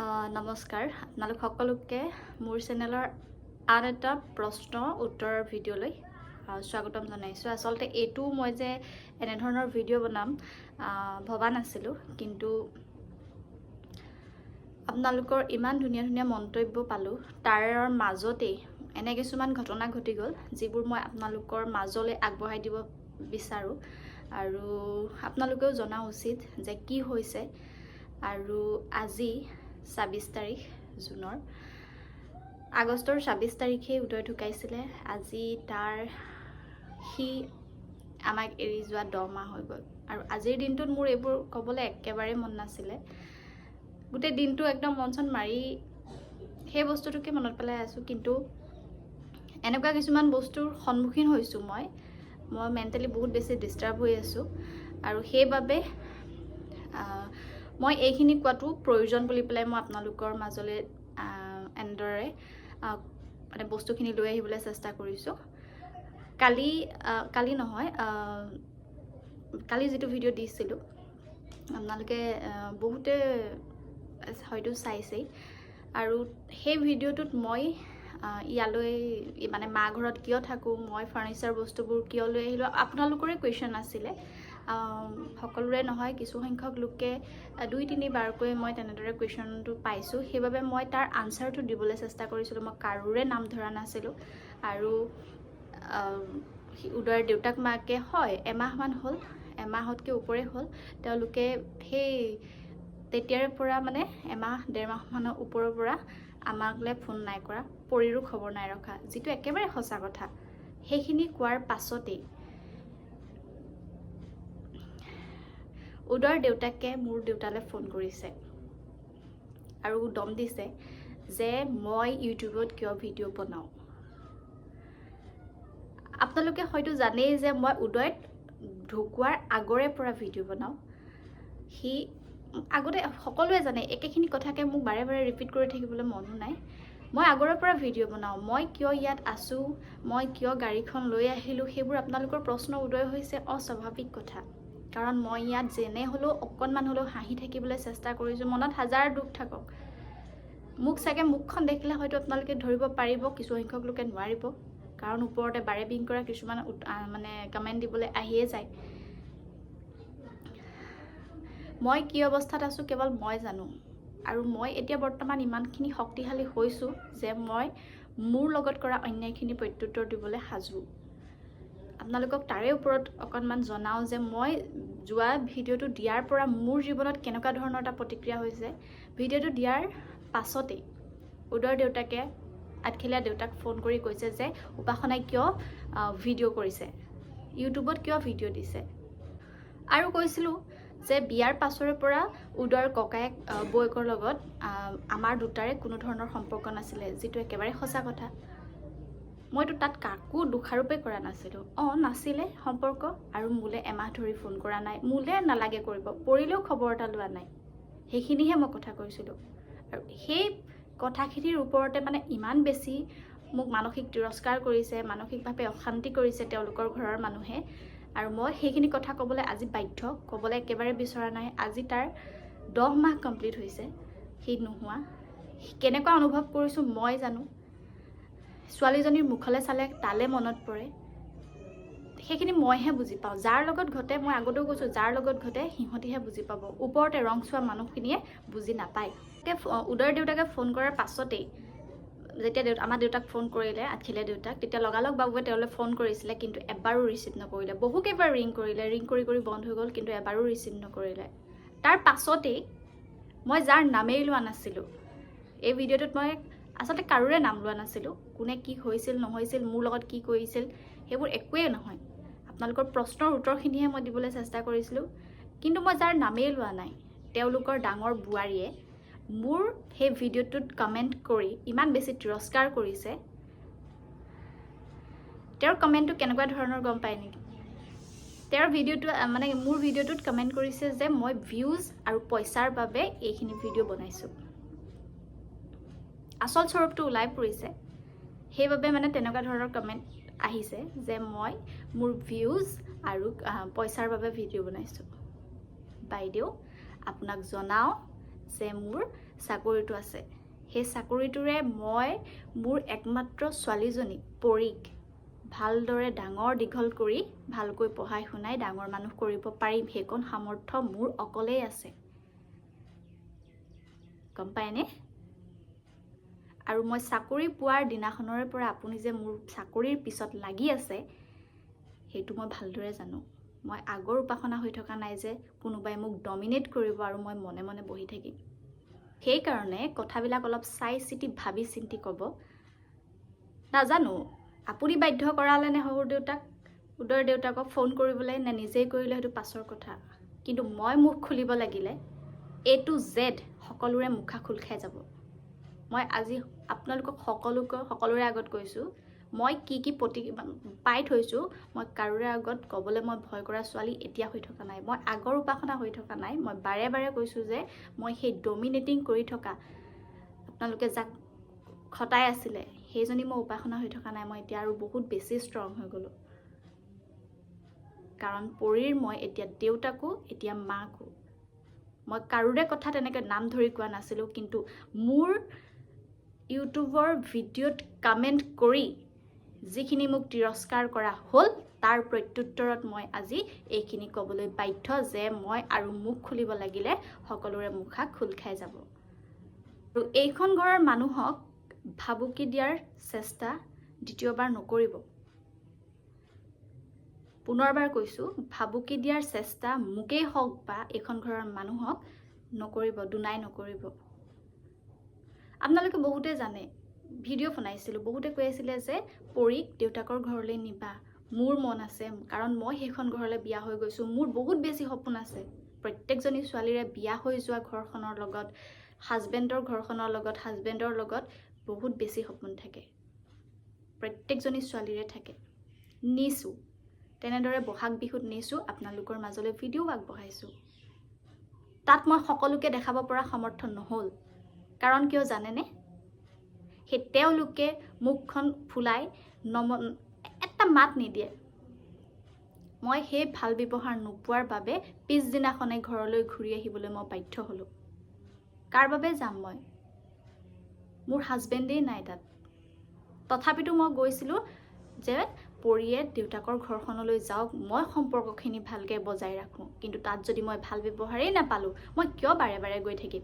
নমস্কাৰ আপোনালোক সকলোকে মোৰ চেনেলৰ আন এটা প্ৰশ্ন উত্তৰৰ ভিডিঅ'লৈ স্বাগতম জনাইছোঁ। আচলতে এইটো মই যে এনেধৰণৰ ভিডিঅ' বনাম ভবা নাছিলোঁ, কিন্তু আপোনালোকৰ ইমান ধুনীয়া ধুনীয়া মন্তব্য পালোঁ। তাৰ মাজতেই এনে কিছুমান ঘটনা ঘটি গ'ল যিবোৰ মই আপোনালোকৰ মাজলৈ আগবঢ়াই দিব বিচাৰোঁ, আৰু আপোনালোকেও জনা উচিত যে কি হৈছে। আৰু আজি ২৬ তাৰিখ জুনৰ, আগষ্টৰ ২৬ তাৰিখে উদয় ঢুকাইছিলে। আজি সি আমাক এৰি যোৱা 10 মাহ হৈ গ'ল। আৰু আজিৰ দিনটোত মোৰ এইবোৰ ক'বলৈ একেবাৰে মন নাছিলে। গোটেই দিনটো একদম মন চন মাৰি সেই বস্তুটোকে মনত পেলাই আছোঁ, কিন্তু এনেকুৱা কিছুমান বস্তুৰ সন্মুখীন হৈছোঁ। মই মেণ্টেলি বহুত বেছি ডিষ্টাৰ্ব হৈ আছোঁ, আৰু সেইবাবে মই এইখিনি কোৱাটো প্ৰয়োজন বুলি পেলাই মই আপোনালোকৰ মাজলৈ এনেদৰে মানে বস্তুখিনি লৈ আহিবলৈ চেষ্টা কৰিছোঁ। কালি নহয়, কালি যিটো ভিডিঅ' দিছিলোঁ আপোনালোকে বহুতে হয়তো চাইছেই, আৰু সেই ভিডিঅ'টোত মই ইয়ালৈ মানে মা ঘৰত কিয় থাকোঁ, মই ফাৰ্ণিচাৰ বস্তুবোৰ কিয় লৈ আহিলোঁ, আপোনালোকৰে কুৱেশ্যন আছিলে। সকলোৰে নহয়, কিছুসংখ্যক লোকে ২-৩ বাৰকৈ মই তেনেদৰে কুৱেশ্যনটো পাইছোঁ। সেইবাবে মই তাৰ আনচাৰটো দিবলৈ চেষ্টা কৰিছিলোঁ। মই কাৰোৰে নাম ধৰা নাছিলোঁ। আৰু উদয়ৰ দেউতাক মাকে হয় এমাহমান হ'ল, এমাহতকৈ ওপৰে হ'ল, তেওঁলোকে সেই তেতিয়াৰে পৰা মানে এমাহ-ডেৰ মাহমানৰ ওপৰৰ পৰা আমাকলৈ ফোন নাই কৰা, পৰিৰো খবৰ নাই ৰখা, যিটো একেবাৰে সঁচা কথা। সেইখিনি কোৱাৰ পাছতেই উদয়ৰ দেউতাকে মোৰ দেউতালৈ ফোন কৰিছে আৰু দম দিছে যে মই ইউটিউবত কিয় ভিডিঅ' বনাওঁ। আপোনালোকে হয়তো জানেই যে মই উদয়ত ঢুকোৱাৰ আগৰে পৰা ভিডিঅ' বনাওঁ। সি আগতে সকলোৱে জানে, একেখিনি কথাকে মোক বাৰে বাৰে ৰিপিট কৰি থাকিবলৈ মনো নাই। মই আগৰে পৰা ভিডিঅ' বনাওঁ। মই কিয় ইয়াত আছোঁ, মই কিয় গাড়ীখন লৈ আহিলোঁ, সেইবোৰ আপোনালোকৰ প্ৰশ্ন উদয় হৈছে অস্বাভাৱিক কথা। কাৰণ মই ইয়াত যেনে হ'লেও অকণমান হ'লেও হাঁহি থাকিবলৈ চেষ্টা কৰিছোঁ। মনত হাজাৰ দুখ থাকক, মোক চাগে মুখখন দেখিলে হয়তো আপোনালোকে ধৰিব পাৰিব, কিছুসংখ্যক লোকে নোৱাৰিব, কাৰণ ওপৰতে বাৰে বিং কৰা কিছুমান মানে কমেণ্ট দিবলৈ আহিয়ে যায়। মই কি অৱস্থাত আছোঁ কেৱল মই জানো, আৰু মই এতিয়া বৰ্তমান ইমানখিনি শক্তিশালী হৈছোঁ যে মই মোৰ লগত কৰা অন্যায়খিনি প্ৰত্যুত্তৰ দিবলৈ সাজু। আপোনালোকক তাৰে ওপৰত অকণমান জনাওঁ যে মই যোৱা ভিডিঅ'টো দিয়াৰ পৰা মোৰ জীৱনত কেনেকুৱা ধৰণৰ এটা প্ৰতিক্ৰিয়া হৈছে। ভিডিঅ'টো দিয়াৰ পাছতেই উদয়ৰ দেউতাকে, আঠখেলীয়া দেউতাক ফোন কৰি কৈছে যে উপাসনাই কিয় ভিডিঅ' কৰিছে, ইউটিউবত কিয় ভিডিঅ' দিছে। আৰু কৈছিলোঁ যে বিয়াৰ পাছৰে পৰা উদয়ৰ ককায়েক বৌয়েকৰ লগত আমাৰ দুটাৰে কোনো ধৰণৰ সম্পৰ্ক নাছিলে, যিটো একেবাৰে সঁচা কথা। মইতো তাত কাকো দোষাৰোপে কৰা নাছিলোঁ। নাছিলে সম্পৰ্ক, আৰু মোলৈ এমাহ ধৰি ফোন কৰা নাই, মোলৈ নালাগে কৰিব, পৰিলেও খবৰ এটা লোৱা নাই, সেইখিনিহে মই কথা কৈছিলোঁ। আৰু সেই কথাখিনিৰ ওপৰতে মানে ইমান বেছি মোক মানসিক তিৰস্কাৰ কৰিছে, মানসিকভাৱে অশান্তি কৰিছে তেওঁলোকৰ ঘৰৰ মানুহে। আৰু মই সেইখিনি কথা ক'বলৈ আজি বাধ্য, ক'বলৈ একেবাৰে বিচৰা নাই। আজি তাৰ 10 মাহ কমপ্লিট হৈছে সি নোহোৱা। কেনেকুৱা অনুভৱ কৰিছোঁ মই জানো। ছোৱালীজনীৰ মুখলৈ চালে তালে মনত পৰে, সেইখিনি মইহে বুজি পাওঁ। যাৰ লগত ঘটে, মই আগতেও কৈছোঁ, যাৰ লগত ঘটে সিহঁতিহে বুজি পাব, ওপৰতে ৰং চোৱা মানুহখিনিয়ে বুজি নাপায়। উদয়ৰ দেউতাকে ফোন কৰাৰ পাছতেই যেতিয়া আমাৰ দেউতাক ফোন কৰিলে, আঠখেলীয়া দেউতাক, তেতিয়া লগালগ বাবুৱে তেওঁলৈ ফোন কৰিছিলে, কিন্তু এবাৰো ৰিচিভ নকৰিলে। বহুকেইবাৰ ৰিং কৰিলে, ৰিং কৰি কৰি বন্ধ হৈ গ'ল, কিন্তু এবাৰো ৰিচিভ নকৰিলে। তাৰ পাছতেই মই যাৰ নামেই লোৱা নাছিলোঁ, এই ভিডিঅ'টোত মই আচলতে কাৰোৰে নাম লোৱা নাছিলোঁ, কোনে কি হৈছিল নহৈছিল, মোৰ লগত কি কৰিছিল, সেইবোৰ একোৱেই নহয়। আপোনালোকৰ প্ৰশ্নৰ উত্তৰখিনিহে মই দিবলৈ চেষ্টা কৰিছিলোঁ। কিন্তু মই যাৰ নামেই লোৱা নাই, তেওঁলোকৰ ডাঙৰ বোৱাৰীয়ে মোৰ সেই ভিডিঅ'টোত কমেণ্ট কৰি ইমান বেছি তিৰস্কাৰ কৰিছে। তেওঁৰ কমেণ্টটো কেনেকুৱা ধৰণৰ গম পায় নেকি? তেওঁৰ ভিডিঅ'টো মানে মোৰ ভিডিঅ'টোত কমেণ্ট কৰিছে যে মই ভিউজ আৰু পইচাৰ বাবে এইখিনি ভিডিঅ' বনাইছোঁ। আচল স্বৰূপটো ওলাই পৰিছে, সেইবাবে মানে তেনেকুৱা ধৰণৰ কমেণ্ট আহিছে যে মই মোৰ ভিউজ আৰু পইচাৰ বাবে ভিডিঅ' বনাইছোঁ। বাইদেউ, আপোনাক জনাওঁ যে মোৰ চাকৰিটো আছে। সেই চাকৰিটোৰে মই মোৰ একমাত্ৰ ছোৱালীজনী পৰীক ভালদৰে ডাঙৰ দীঘল কৰি ভালকৈ পঢ়াই শুনাই ডাঙৰ মানুহ কৰিব পাৰিম, সেইকণ সামৰ্থ্য মোৰ অকলেই আছে। গম পায়নে? আৰু মই চাকৰি পোৱাৰ দিনাখনৰে পৰা আপুনি যে মোৰ চাকৰিৰ পিছত লাগি আছে সেইটো মই ভালদৰে জানো। মই আগৰ উপাসনা হৈ থকা নাই যে কোনোবাই মোক ডমিনেট কৰিব আৰু মই মনে মনে বহি থাকিম। সেইকাৰণে কথাবিলাক অলপ চাই চিতি ভাবি চিন্তি ক'ব। নাজানো আপুনি বাধ্য কৰালে নে উদয়ৰ দেউতাকক ফোন কৰিবলৈ, নে নিজেই কৰিলে সেইটো পাছৰ কথা। কিন্তু মই মুখ খুলিব লাগিলে A to Z সকলোৰে মুখা খোল খাই যাব। মই আজি আপোনালোকক সকলোৰে আগত কৈছোঁ, মই কি পাই থৈছোঁ মই কাৰোৰে আগত ক'বলৈ মই ভয় কৰা ছোৱালী এতিয়া হৈ থকা নাই। মই আগৰ উপাসনা হৈ থকা নাই। মই বাৰে বাৰে কৈছোঁ যে মই সেই ডমিনেটিং কৰি থকা আপোনালোকে যাক খটাই আছিলে সেইজনী মই উপাসনা হৈ থকা নাই। মই এতিয়া আৰু বহুত বেছি ষ্ট্ৰং হৈ গ'লোঁ। কাৰণ পৰীৰ মই এতিয়া দেউতাকো এতিয়া মাকো। মই কাৰোৰে কথা তেনেকৈ নাম ধৰি কোৱা নাছিলোঁ, কিন্তু মোৰ ইউটিউবৰ ভিডিঅ'ত কমেণ্ট কৰি যিখিনি মোক তিৰস্কাৰ কৰা হ'ল তাৰ প্ৰত্যুত্তৰত মই আজি এইখিনি ক'বলৈ বাধ্য যে মই আৰু মুখ খুলিব লাগিলে সকলোৰে মুখা খোল খাই যাব। আৰু এইখন ঘৰৰ মানুহক ভাবুকি দিয়াৰ চেষ্টা দ্বিতীয়বাৰ নকৰিব। পুনৰবাৰ কৈছোঁ, ভাবুকি দিয়াৰ চেষ্টা মোকেই হওক বা এইখন ঘৰৰ মানুহক নকৰিব, দুনাই নকৰিব। আপোনালোকে বহুতে জানে, ভিডিঅ' বনাইছিলোঁ, বহুতে কৈ আছিলে যে পৰীক দেউতাকৰ ঘৰলৈ নিবা। মোৰ মন আছে, কাৰণ মই সেইখন ঘৰলৈ বিয়া হৈ গৈছোঁ। মোৰ বহুত বেছি সপোন আছে। প্ৰত্যেকজনী ছোৱালীৰে বিয়া হৈ যোৱা ঘৰখনৰ লগত, হাজবেণ্ডৰ লগত বহুত বেছি সপোন থাকে। প্ৰত্যেকজনী ছোৱালীৰে থাকে। নিছোঁ, তেনেদৰে বহাগ বিহুত নিছোঁ, আপোনালোকৰ মাজলৈ ভিডিঅ' আগবঢ়াইছোঁ। তাত মই সকলোকে দেখাব পৰা সমৰ্থ নহ'ল। কাৰণ কিয় জানেনে? সেই তেওঁলোকে মুখখন ফুলাই এটা মাত নিদিয়ে। মই সেই ভাল ব্যৱহাৰ নোপোৱাৰ বাবে পিছদিনাখনে ঘৰলৈ ঘূৰি আহিবলৈ মই বাধ্য হ'লোঁ। কাৰ বাবে যাম মই? মোৰ হাজবেণ্ডেই নাই তাত। তথাপিতো মই গৈছিলোঁ যে পৰীয়ে দেউতাকৰ ঘৰখনলৈ যাওক, মই সম্পৰ্কখিনি ভালকৈ বজাই ৰাখোঁ। কিন্তু তাত যদি মই ভাল ব্যৱহাৰেই নাপালোঁ, মই কিয় বাৰে বাৰে গৈ থাকিম?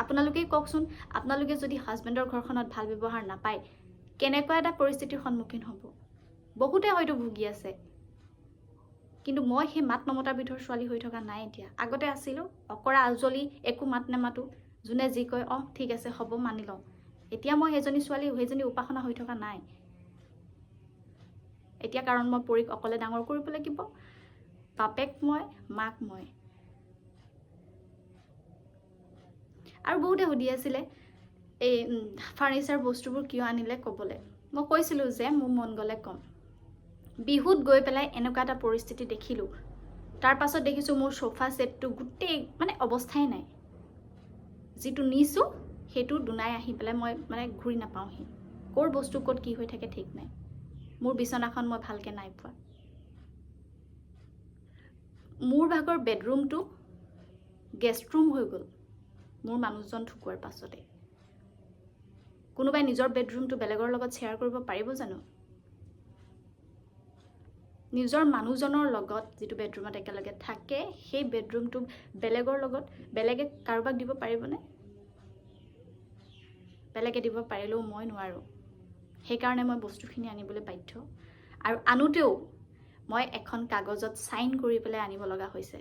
আপোনালোকেই কওকচোন, আপোনালোকে যদি হাজবেণ্ডৰ ঘৰখনত ভাল ব্যৱহাৰ নাপায় কেনেকুৱা এটা পৰিস্থিতিৰ সন্মুখীন হ'ব? বহুতে হয়তো ভুগি আছে। কিন্তু মই সেই মাত নমতাৰ বিধৰ ছোৱালী হৈ থকা নাই এতিয়া। আগতে আছিলোঁ, অকৰা আজলি, একো মাত নেমাতোঁ, যোনে যি কয় অঁ ঠিক আছে হ'ব মানি লওঁ। এতিয়া মই সেইজনী উপাসনা হৈ থকা নাই এতিয়া, কাৰণ মই পৰীক অকলে ডাঙৰ কৰিব লাগিব। বাপেক মই, মাক মই। আৰু বহুতে সুধি আছিলে এই ফাৰ্নিচাৰ বস্তুবোৰ কিয় আনিলে ক'বলৈ। মই কৈছিলোঁ যে মোৰ মন গ'লে ক'ম। বিহুত গৈ পেলাই এনেকুৱা এটা পৰিস্থিতি দেখিলোঁ। তাৰ পাছত দেখিছোঁ মোৰ সোফা ছেটটো গোটেই অৱস্থাই নাই। যিটো নিছোঁ সেইটো দুনাই আহি পেলাই মই ঘূৰি নাপাওঁহি। ক'ৰ বস্তু ক'ত কি হৈ থাকে ঠিক নাই। মোৰ বিচনাখন মই ভালকৈ নাই পোৱা। মোৰ ভাগৰ বেডৰুমটো গেষ্ট ৰুম হৈ গ'ল মোৰ মানুহজন ঢুকোৱাৰ পাছতে। কোনোবাই নিজৰ বেডৰুমটো বেলেগৰ লগত শ্বেয়াৰ কৰিব পাৰিব জানো? নিজৰ মানুহজনৰ লগত যিটো বেডৰুমত একেলগে থাকে সেই বেডৰুমটো বেলেগে কাৰোবাক দিব পাৰিবনে? বেলেগে দিব পাৰিলেও মই নোৱাৰোঁ। সেইকাৰণে মই বস্তুখিনি আনিবলৈ বাধ্য। আৰু আনোতেও মই এখন কাগজত চাইন কৰি পেলাই আনিব লগা হৈছে।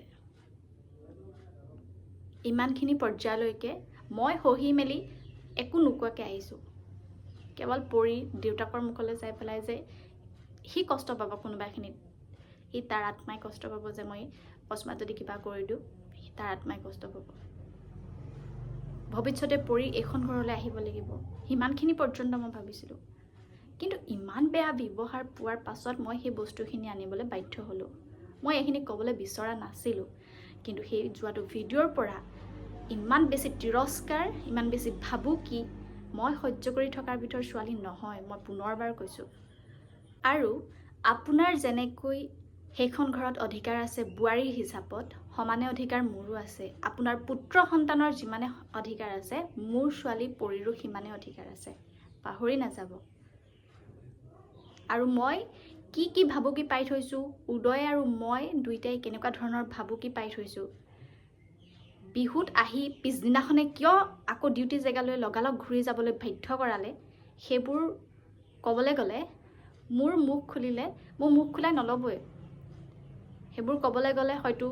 ইমানখিনি পৰ্যায়লৈকে মই সহি মেলি একো নোকোৱাকৈ আহিছোঁ। কেৱল পৰী দেউতাকৰ মুখলৈ চাই পেলাই যে সি কষ্ট পাব কোনোবাখিনিত, তাৰ আত্মাই কষ্ট পাব যে মই অকস্মাত যদি কিবা কৰি দিওঁ, তাৰ আত্মাই কষ্ট পাব। ভৱিষ্যতে পৰী এইখন ঘৰলৈ আহিব লাগিব, সিমানখিনি পৰ্যন্ত মই ভাবিছিলোঁ। কিন্তু ইমান বেয়া ব্যৱহাৰ পোৱাৰ পাছত মই সেই বস্তুখিনি আনিবলৈ বাধ্য হ'লোঁ। মই এইখিনি ক'বলৈ বিচৰা নাছিলোঁ, কিন্তু সেই যোৱাটো ভিডিঅ'ৰ পৰা ইমান বেছি তিৰস্কাৰ, ইমান বেছি ভাবুকি মই সহ্য কৰি থকাৰ ভিতৰত ছোৱালী নহয়। মই পুনৰবাৰ কৈছোঁ। আৰু আপোনাৰ যেনেকৈ সেইখন ঘৰত অধিকাৰ আছে বোৱাৰীৰ হিচাপত, সমানে অধিকাৰ মোৰো আছে। আপোনাৰ পুত্ৰ সন্তানৰ যিমানে অধিকাৰ আছে, মোৰ ছোৱালী পৰীৰো সিমানে অধিকাৰ আছে, পাহৰি নাযাব। আৰু মই কি ভাবুকি পাই থৈছোঁ, উদয় আৰু মই দুইটাই কেনেকুৱা ধৰণৰ ভাবুকি পাই থৈছোঁ, বিহুত আহি পিছদিনাখনে কিয় আকৌ ডিউটি জেগালৈ লগালগ ঘূৰি যাবলৈ বাধ্য কৰালে, সেইবোৰ ক'বলৈ গ'লে মোৰ মুখ খোলাই নল'বই। সেইবোৰ ক'বলৈ গ'লে হয়তো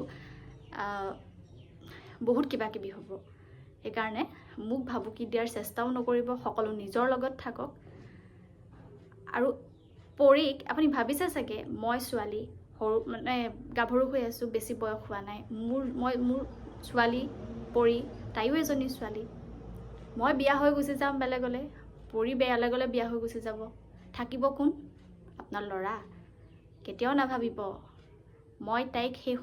বহুত কিবাকিবি হ'ব। সেইকাৰণে মোক ভাবুকি দিয়াৰ চেষ্টাও নকৰিব, সকলো নিজৰ লগত থাকক। আৰু পৰীক আপুনি ভাবিছে চাগে মই ছোৱালী, সৰু মানে গাভৰু হৈ আছোঁ, বেছি বয়স হোৱা নাই, মোৰ ছোৱালী পৰী, তাইও এজনী ছোৱালী, মই বিয়া হৈ গুচি যাম বেলেগলৈ, পৰী বেলেগলৈ বিয়া হৈ গুচি যাব, থাকিব কোন? আপোনাৰ ল'ৰা। কেতিয়াও নাভাবিব মই তাইক সেই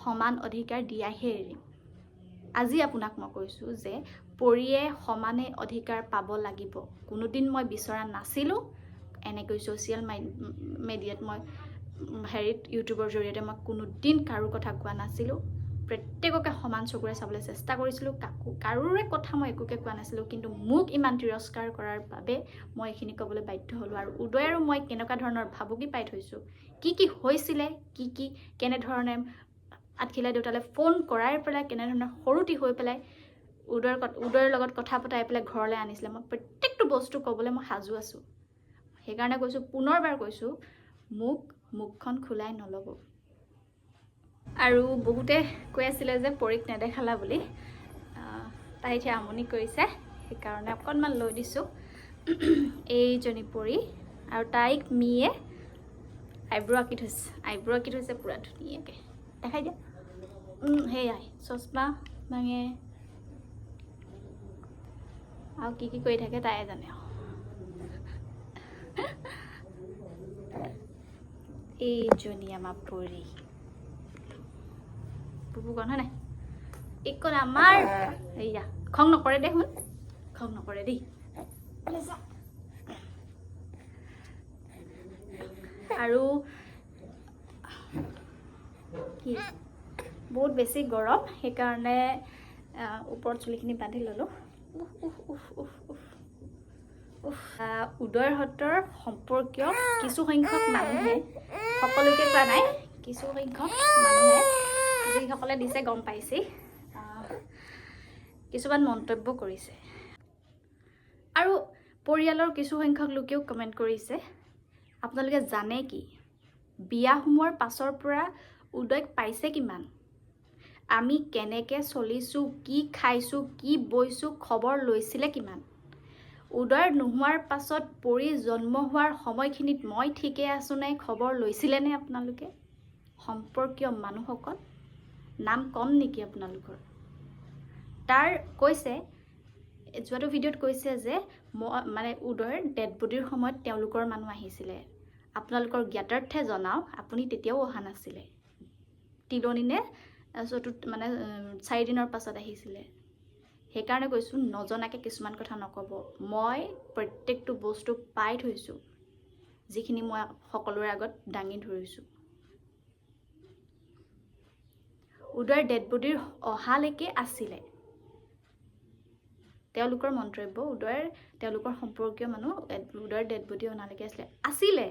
সমান অধিকাৰ দিয়াহে এৰিম। আজি আপোনাক মই কৈছোঁ যে পৰীয়ে সমানে অধিকাৰ পাব লাগিব। কোনোদিন মই বিচৰা নাছিলোঁ, এনেকৈ ছ'চিয়েল মিডিয়াত মই ইউটিউবৰ জৰিয়তে মই কোনোদিন কাৰো কথা কোৱা নাছিলোঁ। প্ৰত্যেককে সমান চকুৰে চাবলৈ চেষ্টা কৰিছিলোঁ, কাৰোৰে কথা মই একোকে কোৱা নাছিলোঁ। কিন্তু মোক ইমান তিৰস্কাৰ কৰাৰ বাবে মই এইখিনি ক'বলৈ বাধ্য হ'লোঁ। আৰু উদয় আৰু মই কেনেকুৱা ধৰণৰ ভাবুকি পাই থৈছোঁ, কি হৈছিলে, কেনেধৰণে আঠখিলা দেউতালৈ ফোন কৰাই পেলাই, কেনেধৰণে সৰুটি হৈ পেলাই উদয়ৰ লগত কথা পতাই পেলাই ঘৰলৈ আনিছিলে, মই প্ৰত্যেকটো বস্তু ক'বলৈ মই সাজু আছোঁ। সেইকাৰণে কৈছোঁ, পুনৰবাৰ কৈছোঁ, মুখখন খোলাই নল'ব। আৰু বহুতে কৈ আছিলে যে পৰীক নেদেখালা বুলি, তাই এতিয়া আমনি কৰিছে, সেইকাৰণে অকণমান লৈ দিছোঁ। এইজনী পৰী, আৰু তাইক মিয়ে আইব্ৰ' আঁকি থৈছে পূৰা ধুনীয়াকৈ। দেখাই দিয়া। সেয়াই চশমা ভাঙে আৰু কি কৰি থাকে তাই জানে। এইজনী আমাৰ পৰী, বুবুকণ হয় নাই, এইকণ আমাৰ। এইয়া খং নকৰে দে, খং নকৰে দেই। আৰু কি বহুত বেছি গৰম, সেইকাৰণে ওপৰত চুলিখিনি বান্ধি ল'লোঁ। উদয়হঁতৰ সম্পৰ্কীয় কিছু সংখ্যক মানুহে, সকলোকে কোৱা নাই, কিছু সংখ্যক মানুহে যিসকলে দিছে গম পাইছে, কিছুমান মন্তব্য কৰিছে। আৰু পৰিয়ালৰ কিছু সংখ্যক লোকেও কমেণ্ট কৰিছে, আপোনালোকে জানে কি, বিয়া সোমোৱাৰ পাছৰ পৰা উদয়ক পাইছে কিমান, আমি কেনেকৈ চলিছোঁ, কি খাইছোঁ, কি বৈছোঁ, খবৰ লৈছিলে কিমান, উদয়ৰ নোহোৱাৰ পাছত পৰী জন্ম হোৱাৰ সময়খিনিত মই ঠিকে আছোঁ নে খবৰ লৈছিলেনে আপোনালোকে? সম্পৰ্কীয় মানুহসকল, নাম কম নেকি আপোনালোকৰ? তাৰ কৈছে, যোৱাটো ভিডিঅ'ত কৈছে যে মানে উদয়ৰ ডেড বডিৰ সময়ত তেওঁলোকৰ মানুহ আহিছিলে। আপোনালোকৰ জ্ঞাতাৰ্থে জনাওক, আপুনি তেতিয়াও অহা নাছিলে, তিলনি নে মানে 4 দিনৰ পাছত আহিছিলে। সেইকাৰণে কৈছোঁ, নজনাকৈ কিছুমান কথা নক'ব। মই প্ৰত্যেকটো বস্তু পাই থৈছোঁ, যিখিনি মই সকলোৰে আগত দাঙি ধৰিছোঁ। উদয়ৰ ডেড বডিৰ অহালৈকে আছিলে, তেওঁলোকৰ মন্তব্য, তেওঁলোকৰ সম্পৰ্কীয় মানুহ উদয়ৰ ডেড বডি অনালৈকে আছিলে।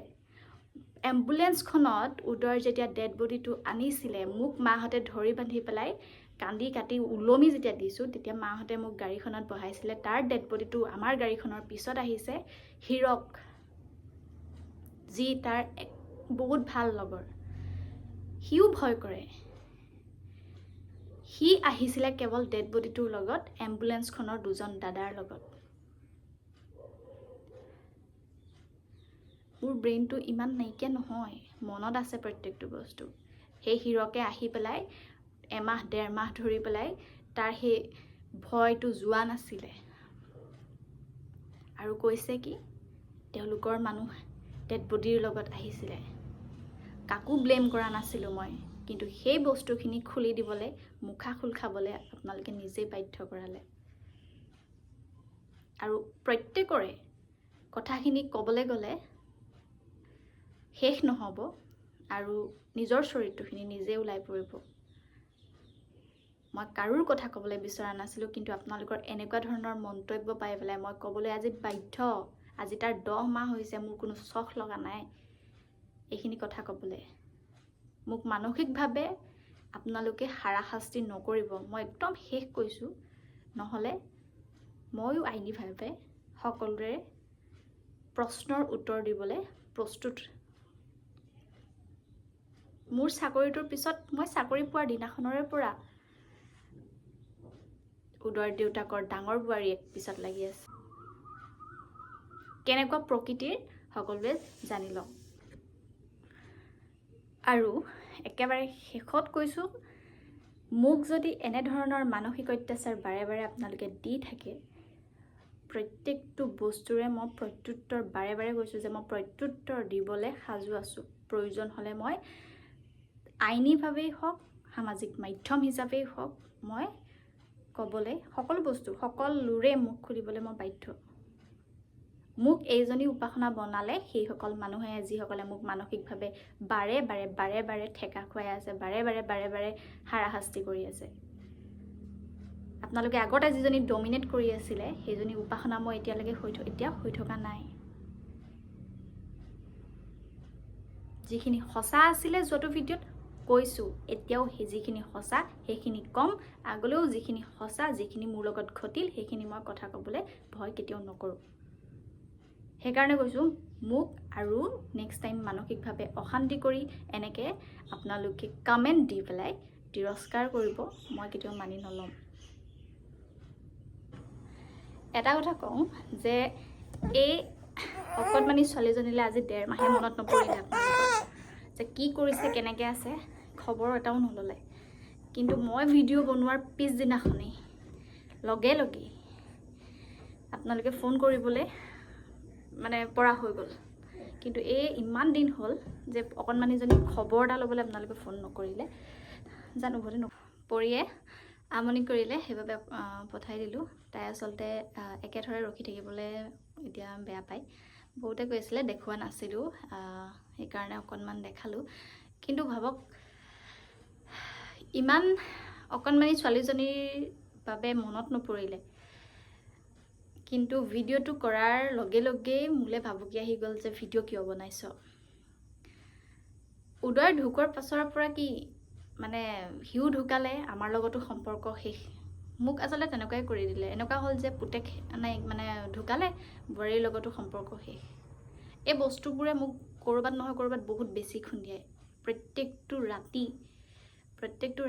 এম্বুলেঞ্চখনত উদয়ৰ যেতিয়া ডেড বডিটো আনিছিলে, মোক মাহঁতে ধৰি বান্ধি পেলাই কান্দি কাটি ওলমি যেতিয়া দিছোঁ, তেতিয়া মাহঁতে মোক গাড়ীখনত বহাইছিলে। তাৰ ডেড বডিটো আমাৰ গাড়ীখনৰ পিছত আহিছে। হীৰক, যি তাৰ বহুত ভাল লগৰ, সিও ভয় কৰে, সি আহিছিলে কেৱল ডেড বডিটোৰ লগত, এম্বুলেঞ্চখনৰ 2জন দাদাৰ লগত। মোৰ ব্ৰেইনটো ইমান নাইকিয়া নহয়, মনত আছে প্ৰত্যেকটো বস্তু। সেই হীৰকে আহি পেলাই এমাহ 1.5 মাহ ধৰি পেলাই তাৰ সেই ভয়টো যোৱা নাছিলে, আৰু কৈছে কি তেওঁলোকৰ মানুহ ডেড বডিৰ লগত আহিছিলে। কাকো ব্লেম কৰা নাছিলোঁ মই, কিন্তু সেই বস্তুখিনি খুলি দিবলৈ, মুখা খোল খাবলৈ আপোনালোকে নিজেই বাধ্য কৰালে। আৰু প্ৰত্যেকৰে কথাখিনি ক'বলৈ গ'লে শেষ নহ'ব, আৰু নিজৰ চৰিত্ৰখিনি নিজে ওলাই পৰিব। মই কাৰোৰ কথা ক'বলৈ বিচৰা নাছিলোঁ, কিন্তু আপোনালোকৰ এনেকুৱা ধৰণৰ মন্তব্য পাই পেলাই মই ক'বলৈ আজি বাধ্য। আজি তাৰ 10 মাহ হৈছে, মোৰ কোনো চখ লগা নাই এইখিনি কথা ক'বলৈ। মোক মানসিকভাৱে আপোনালোকে হাৰাশাস্তি নকৰিব, মই একদম শেষ কৈছোঁ। নহ'লে ময়ো আইনীভাৱে সকলোৰে প্ৰশ্নৰ উত্তৰ দিবলৈ প্ৰস্তুত। মোৰ চাকৰিটোৰ পিছত মই চাকৰি পোৱাৰ দিনাখনৰে পৰা উদয়ৰ দেউতাকৰ ডাঙৰ বোৱাৰীয়েক পিছত লাগি আছে। কেনেকুৱা প্ৰকৃতিৰ সকলোৱে জানি লওক। আৰু একেবাৰে শেষত কৈছোঁ, মোক যদি এনেধৰণৰ মানসিক অত্যাচাৰ বাৰে বাৰে আপোনালোকে দি থাকে, প্ৰত্যেকটো বস্তুৰে মই প্ৰত্যুত্তৰ বাৰে বাৰে কৈছোঁ যে মই প্ৰত্যুত্তৰ দিবলৈ সাজু আছোঁ। প্ৰয়োজন হ'লে মই আইনীভাৱেই হওক, সামাজিক মাধ্যম হিচাপেই হওক, মই ক'বলৈ সকলো বস্তু সকলোৰে মুখ খুলিবলৈ মই বাধ্য। মোক এইজনী উপাসনা বনালে সেইসকল মানুহে, যিসকলে মোক মানসিকভাৱে বাৰে বাৰে ঠেকা খুৱাই আছে, বাৰে বাৰে হাৰাশাস্তি কৰি আছে। আপোনালোকে আগতে যিজনী ডমিনেট কৰি আছিলে, সেইজনী উপাসনা মই এতিয়ালৈকে হৈ থকা নাই। যিখিনি সঁচা আছিলে যোৱাটো ভিডিঅ'ত কৈছোঁ, এতিয়াও যিখিনি সঁচা সেইখিনি কম। আগলৈও যিখিনি সঁচা, যিখিনি মোৰ লগত ঘটিল, সেইখিনি মই কথা ক'বলৈ ভয় কেতিয়াও নকৰোঁ। সেইকাৰণে কৈছোঁ, মোক আৰু নেক্সট টাইম মানসিকভাৱে অশান্তি কৰি এনেকৈ আপোনালোকে কমেণ্ট দি পেলাই তিৰস্কাৰ কৰিব, মই কেতিয়াও মানি নল'ম। এটা কথা কওঁ যে এই অকণমানি ছোৱালীজনীলৈ আজি 1.5 মাহে মনত নপৰিলে আপোনালোকৰ যে কি কৰিছে, কেনেকৈ আছে, খবৰ এটাও নল'লে। কিন্তু মই ভিডিঅ' বনোৱাৰ পিছদিনাখনেই লগে আপোনালোকে ফোন কৰিবলৈ পৰা হৈ গ'ল। কিন্তু এই ইমান দিন হ'ল যে অকণমানিজনী খবৰ এটা ল'বলৈ আপোনালোকে ফোন নকৰিলে। জানো উভতি পৰিয়ে আমনি কৰিলে, সেইবাবে পঠাই দিলোঁ। তাই আচলতে একেথৰে ৰখি থাকিবলৈ এতিয়া বেয়া পায়। বহুতে কৈছিলে দেখুওৱা নাছিলোঁ, সেইকাৰণে অকণমান দেখালোঁ। কিন্তু ভাবক, ইমান অকণমানি ছোৱালীজনীৰ বাবে মনত নপৰিলে, কিন্তু ভিডিঅ'টো কৰাৰ লগেই মোলৈ ভাবুকি আহি গ'ল যে ভিডিঅ' কিয় বনাইছ। উদয় ঢুকোৱাৰ পাছৰ পৰা কি সিও ঢুকালে, আমাৰ লগতো সম্পৰ্ক শেষ। মোক আচলতে তেনেকুৱাই কৰি দিলে। এনেকুৱা হ'ল যে পুতেক ঢুকালে, বোৱাৰীৰ লগতো সম্পৰ্ক শেষ। এই বস্তুবোৰে মোক ক'ৰবাত নহয় ক'ৰবাত বহুত বেছি খুন্দিয়ায়। প্ৰত্যেকটো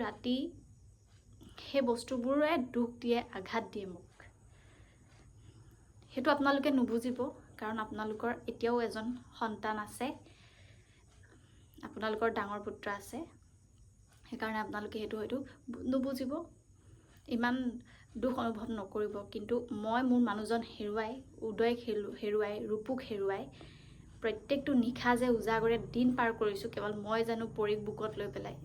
ৰাতি সেই বস্তুবোৰে দুখ দিয়ে, আঘাত দিয়ে মোক। সেইটো আপোনালোকে নুবুজিব, কাৰণ আপোনালোকৰ এতিয়াও এজন সন্তান আছে, আপোনালোকৰ ডাঙৰ পুত্ৰ আছে। সেইকাৰণে আপোনালোকে সেইটো হয়তো নুবুজিব, ইমান দুখ অনুভৱ নকৰিব। কিন্তু মই মোৰ মানুহজন হেৰুৱাই, উদয়ক হেৰুৱাই, ৰূপক হেৰুৱাই প্ৰত্যেকটো নিশা যে উজাগৰে দিন পাৰ কৰিছোঁ, কেৱল মই জানো পৰীক বুকত লৈ পেলাই।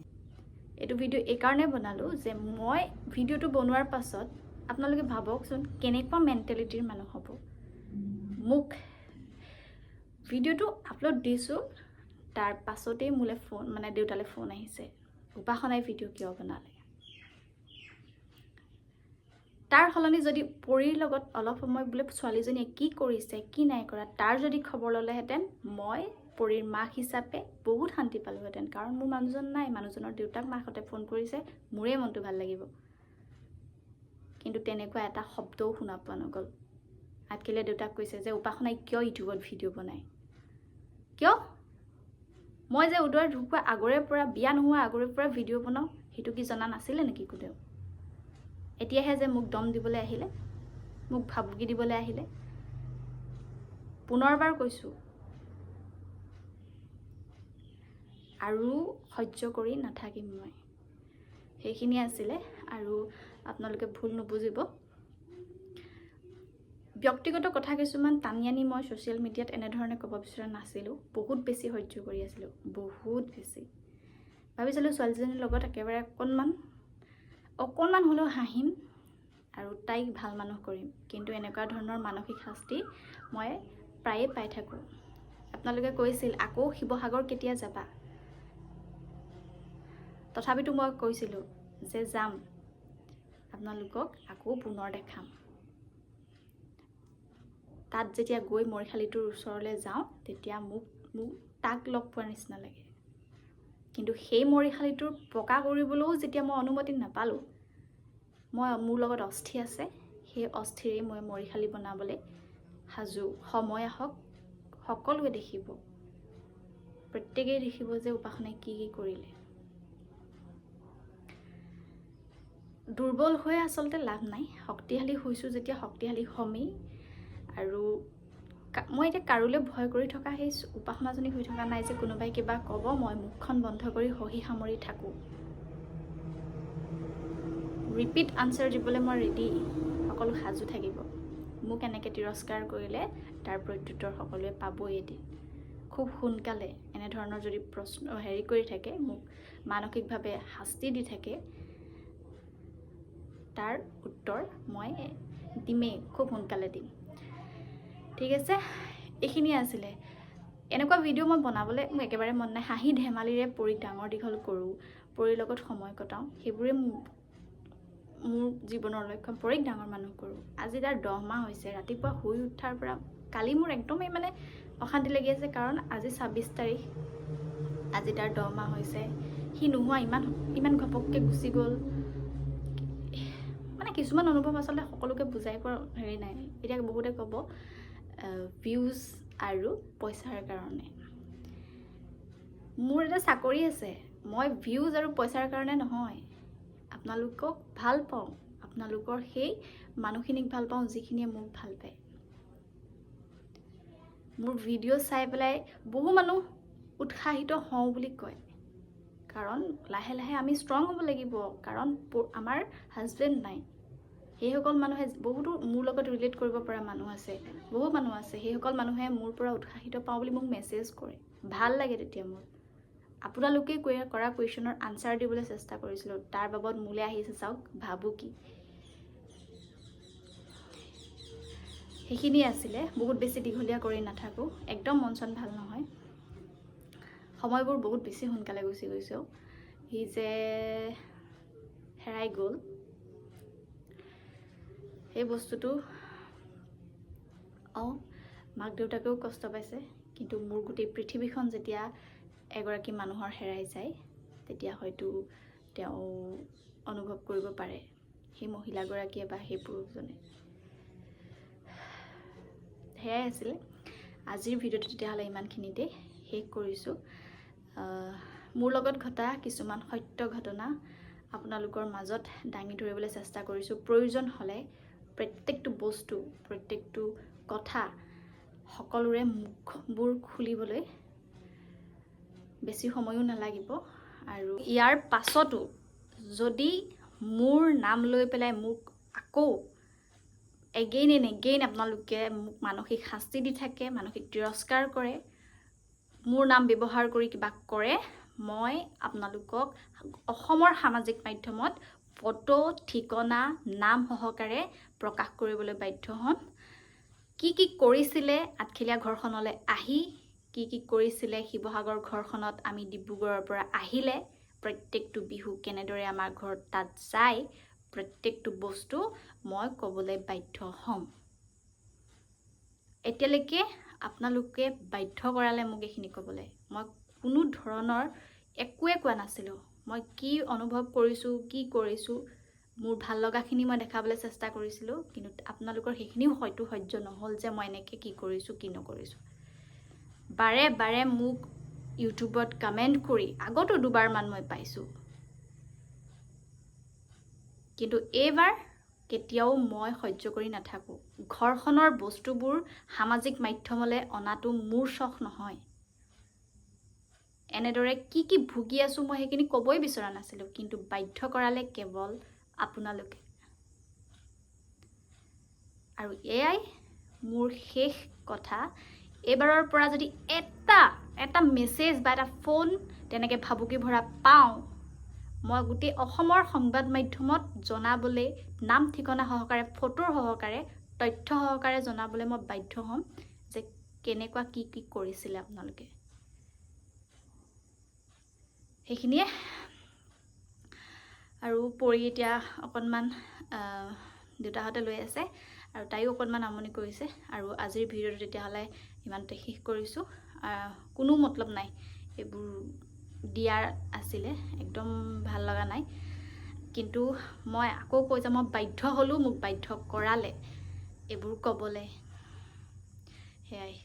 এইটো ভিডিঅ' এইকাৰণে বনালোঁ যে মই ভিডিঅ'টো বনোৱাৰ পাছত আপোনালোকে ভাবকচোন কেনেকুৱা মেণ্টেলিটিৰ মানুহ হ'ব। মোক ভিডিঅ'টো আপলোড দিছোঁ, তাৰ পাছতেই মোলৈ দেউতালৈ ফোন আহিছে, উপাসনাই ভিডিঅ' কিয় বনালে। তাৰ সলনি যদি পৰীৰ লগত অলপ সময় ছোৱালীজনীয়ে কি কৰিছে, কি নাই কৰা, তাৰ যদি খবৰ ল'লেহেঁতেন, মই পৰীৰ মাক হিচাপে বহুত শান্তি পালোঁহেঁতেন। কাৰণ মোৰ মানুহজন নাই, মানুহজনৰ দেউতাক মাকহঁতে ফোন কৰিছে, মোৰেই মনটো ভাল লাগিব। কিন্তু তেনেকুৱা এটা শব্দও শুনা পোৱা নগ'ল। আনকালে দেউতাক কৈছে যে উপাসনাই কিয় ইউটিউবত ভিডিঅ' বনায়, কিয়? মই যে উদয় ঢুকুৱা আগৰে পৰা, বিয়া নোহোৱা আগৰে পৰা ভিডিঅ' বনাওঁ, সেইটো কি জনা নাছিলে নেকি কোনেও? এতিয়াহে যে মোক দম দিবলৈ আহিলে, মোক ভাবুকি দিবলৈ আহিলে। পুনৰবাৰ কৈছোঁ, আৰু সহ্য কৰি নাথাকিম মই। সেইখিনি আছিলে, আৰু আপোনালোকে ভুল নুবুজিব। ব্যক্তিগত কথা কিছুমান টানি আনি মই ছ'চিয়েল মিডিয়াত এনেধৰণে ক'ব বিচৰা নাছিলোঁ। বহুত বেছি সহ্য কৰি আছিলোঁ, বহুত বেছি। ভাবিছিলোঁ ছোৱালীজনীৰ লগত একেবাৰে অকণমান হ'লেও হাঁহিম আৰু তাইক ভাল মানুহ কৰিম। কিন্তু এনেকুৱা ধৰণৰ মানসিক শাস্তি মই প্ৰায়ে পাই থাকোঁ। আপোনালোকে কৈছিল আকৌ শিৱসাগৰ কেতিয়া যাবা? তথাপিতো মই কৈছিলোঁ যে যাম, আপোনালোকক আকৌ পুনৰ দেখাম। তাত যেতিয়া গৈ মৰিশালীটোৰ ওচৰলৈ যাওঁ তেতিয়া মোক তাক লগ পোৱাৰ নিচিনা লাগে। কিন্তু সেই মৰিশালীটোৰ পকা কৰিবলৈও যেতিয়া মই অনুমতি নাপালোঁ, মোৰ লগত অস্থি আছে, সেই অস্থিৰেই মই মৰিশালী বনাবলৈ সাজু। সময় আহক, সকলোৱে দেখিব, প্ৰত্যেকেই দেখিব যে উপাসনাই কি কি কৰিলে। দুৰ্বল হৈ আচলতে লাভ নাই, শক্তিশালী হৈছোঁ যেতিয়া শক্তিশালী হ'মেই। আৰু মই এতিয়া কাৰোলৈ ভয় কৰি থকা সেই উপাসনাজনী হৈ থকা নাই যে কোনোবাই কিবা ক'ব মই মুখখন বন্ধ কৰি সহি সামৰি থাকোঁ। ৰিপিট আনচাৰ দিবলৈ মই ৰেডি, সকলো সাজু থাকিব। মোক এনেকৈ তিৰস্কাৰ কৰিলে তাৰ প্ৰত্যুত্তৰ সকলোৱে পাবই এদিন। খুব সোনকালে এনেধৰণৰ যদি প্ৰশ্ন কৰি থাকে, মোক মানসিকভাৱে শাস্তি দি থাকে, তাৰ উত্তৰ মই দিমেই, খুব সোনকালে দিম। ঠিক আছে, এইখিনিয়ে আছিলে। এনেকুৱা ভিডিঅ' মই বনাবলৈ মোৰ একেবাৰে মন নাই। হাঁহি ধেমালিৰে পৰিক ডাঙৰ দীঘল কৰোঁ, পৰিৰ লগত সময় কটাওঁ, সেইবোৰে মোৰ জীৱনৰ লক্ষ্য। পৰিক ডাঙৰ মানুহ কৰোঁ। আজি তাৰ 10 মাহ হৈছে। ৰাতিপুৱা শুই উঠাৰ পৰা কালি মোৰ একদমেই অশান্তি লাগি আছে, কাৰণ আজি 26 তাৰিখ, আজি তাৰ 10 মাহ হৈছে। সি নোহোৱা ইমান ঘপককৈ গুচি গ'ল। কিছুমান অনুভৱ আচলতে সকলোকে বুজাই পোৱাৰ নাই। এতিয়া বহুতে ক'ব ভিউজ আৰু পইচাৰ কাৰণে। মোৰ এটা চাকৰি আছে, মই ভিউজ আৰু পইচাৰ কাৰণে নহয়। আপোনালোকক ভাল পাওঁ, আপোনালোকৰ সেই মানুহখিনিক ভাল পাওঁ যিখিনিয়ে মোক ভাল পায়। মোৰ ভিডিঅ' চাই পেলাই বহু মানুহ উৎসাহিত হওঁ বুলি কয়, কাৰণ লাহে লাহে আমি ষ্ট্ৰং হ'ব লাগিব, কাৰণ আমাৰ হাজবেণ্ড নাই। সেইসকল মানুহে বহুতো মোৰ লগত ৰিলেট কৰিব পৰা মানুহ আছে, বহু মানুহ আছে। সেইসকল মানুহে মোৰ পৰা উৎসাহিত পাওঁ বুলি মোক মেছেজ কৰে, ভাল লাগে তেতিয়া মোৰ। আপোনালোকে কৰা কুৱেশ্যনৰ আনচাৰ দিবলৈ চেষ্টা কৰিছিলোঁ, তাৰ বাবদ মোলৈ আহিছে চাওক ভাবো কি। সেইখিনিয়ে আছিলে, বহুত বেছি দীঘলীয়া কৰি নাথাকোঁ, একদম মন চন ভাল নহয়। সময়বোৰ বহুত বেছি সোনকালে গুচি গৈছে। সি যে হেৰাই গ'ল, সেই বস্তুটো মাক দেউতাকেও কষ্ট পাইছে, কিন্তু মোৰ গোটেই পৃথিৱীখন যেতিয়া এগৰাকী মানুহৰ হেৰাই যায়, তেতিয়া হয়তো তেওঁ অনুভৱ কৰিব পাৰে, সেই মহিলাগৰাকীয়ে বা সেই পুৰুষজনে। সেয়াই আছিলে আজিৰ ভিডিঅ'টো। তেতিয়াহ'লে ইমানখিনিতে শেষ কৰিছোঁ। মোৰ লগত ঘটা কিছুমান সত্য ঘটনা আপোনালোকৰ মাজত দাঙি ধৰিবলৈ চেষ্টা কৰিছোঁ। প্ৰয়োজন হ'লে প্ৰত্যেকটো বস্তু, প্ৰত্যেকটো কথা সকলোৰে মুখবোৰ খুলিবলৈ বেছি সময়ো নালাগিব। আৰু ইয়াৰ পাছতো যদি মোৰ নাম লৈ পেলাই মোক আকৌ এগেইন এণ্ড এগেইন আপোনালোকে মোক মানসিক শাস্তি দি থাকে, মানসিক তিৰস্কাৰ কৰে, মোৰ নাম ব্যৱহাৰ কৰি কিবা কৰে, মই আপোনালোকক অসমৰ সামাজিক মাধ্যমত ফটো, ঠিকনা, নাম সহকাৰে প্ৰকাশ কৰিবলৈ বাধ্য হ'ম। কি কি কৰিছিলে আঠখেলীয়া ঘৰখনলৈ আহি, কি কি কৰিছিলে শিৱসাগৰ ঘৰখনত আমি ডিব্ৰুগড়ৰ পৰা আহিলে, প্ৰত্যেকটো বিহু কেনেদৰে আমাৰ ঘৰত তাত যায়, প্ৰত্যেকটো বস্তু মই ক'বলৈ বাধ্য হ'ম। এতিয়ালৈকে আপোনালোকে বাধ্য কৰালে মোক এইখিনি ক'বলৈ। মই কোনো ধৰণৰ একোৱে কোৱা নাছিলোঁ। মই কি অনুভৱ কৰিছোঁ, কি কৰিছোঁ, মোৰ ভাল লগাখিনি মই দেখাবলৈ চেষ্টা কৰিছিলোঁ, কিন্তু আপোনালোকৰ সেইখিনিও হয়তো সহ্য নহ'ল যে মই এনেকৈ কি কৰিছোঁ, কি নকৰিছোঁ। বাৰে বাৰে মোক ইউটিউবত কমেণ্ট কৰি, আগতো দুবাৰমান মই পাইছোঁ, কিন্তু এইবাৰ কেতিয়াও মই সহ্য কৰি নাথাকোঁ। ঘৰখনৰ বস্তুবোৰ সামাজিক মাধ্যমলৈ অনাটো মোৰ চখ নহয়। এনেদৰে কি কি ভুগি আছোঁ মই সেইখিনি ক'বই বিচৰা নাছিলোঁ, কিন্তু বাধ্য কৰালে কেৱল আপোনালোকে। আৰু এয়াই মোৰ শেষ কথা। এইবাৰৰ পৰা যদি এটা মেছেজ বা এটা ফোন তেনেকৈ ভাবুকি ভৰা পাওঁ, মই গোটেই অসমৰ সংবাদ মাধ্যমত জনাবলৈ, নাম ঠিকনা সহকাৰে, ফটোৰ সহকাৰে, তথ্য সহকাৰে জনাবলৈ মই বাধ্য হ'ম যে কেনেকুৱা কি কি কৰিছিলে আপোনালোকে। সেইখিনিয়ে। আৰু পৰি এতিয়া অকণমান দেউতাহঁতে লৈ আছে আৰু তাইও অকণমান আমনি কৰিছে। আৰু আজিৰ ভিডিঅ'টো তেতিয়াহ'লে ইমানতে শেষ কৰিছোঁ। কোনো মতলব নাই, এইবোৰ দিয়াৰ আছিলে, একদম ভাল লগা নাই। কিন্তু মই আকৌ কৈ যাম, মই বাধ্য হ'লোঁ, মোক বাধ্য কৰালে এইবোৰ ক'বলৈ। সেয়াই।